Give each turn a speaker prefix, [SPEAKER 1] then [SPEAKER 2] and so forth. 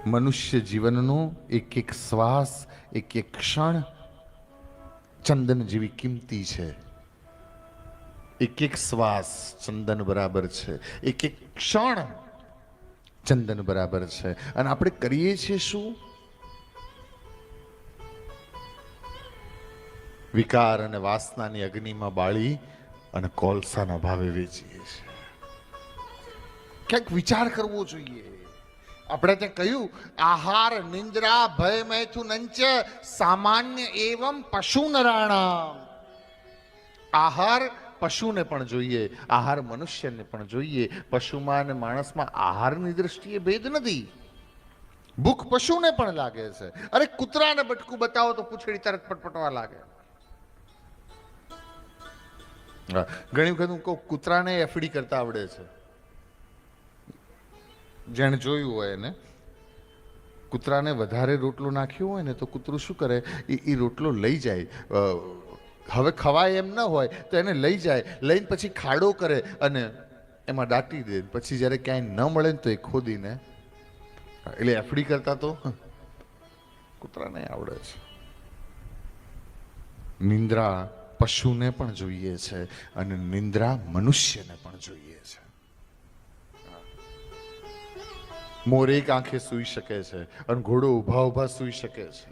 [SPEAKER 1] મનુષ્ય જીવનનો એક એક શ્વાસ, એક એક ક્ષણ ચંદન જેવી કિંમતી છે. એક એક શ્વાસ ચંદન બરાબર છે, એક એક ક્ષણ ચંદન બરાબર છે. અને આપણે કરીએ છીએ શું? વિકાર અને વાસનાની અગ્નિમાં બાળી અને કોલસાના ભાવે વેચીએ છીએ. ક્યાંક વિચાર કરવો જોઈએ. આપણે ત્યાં કહ્યું, આહાર નિંદ્રા ભય મૈથુનંચ સામાન્ય એવં પશુ નરાણામ. આહાર પશુને પણ જોઈએ, આહાર મનુષ્યને પણ જોઈએ. પશુમાં અને માણસમાં આહારની દ્રષ્ટિએ ભેદ નથી. ભૂખ પશુને પણ લાગે છે. અરે કૂતરાને બટકું બતાવો તો પૂંછડી તરત પટપટવા લાગે. ઘણી વખત હું કહું, કૂતરાને એફડી કરતા આવડે છે. જેણે જોયું હોય એને, કૂતરાને વધારે રોટલો નાખ્યો હોય ને તો કૂતરું શું કરે, એ રોટલો લઈ જાય. હવે ખવાય એમ ન હોય તો એને લઈ જાય, લઈને પછી ખાડો કરે અને એમાં દાટી દે. પછી જ્યારે ક્યાંય ન મળે ને તો એ ખોદીને, એટલે એફડી કરતા તો કૂતરાને આવડે છે. નિંદ્રા પશુને પણ જોઈએ છે અને નિંદ્રા મનુષ્યને પણ જોઈએ છે. મોર એક આંખે સૂઈ શકે છે અને ઘોડો ઊભા ઊભા સૂઈ શકે છે.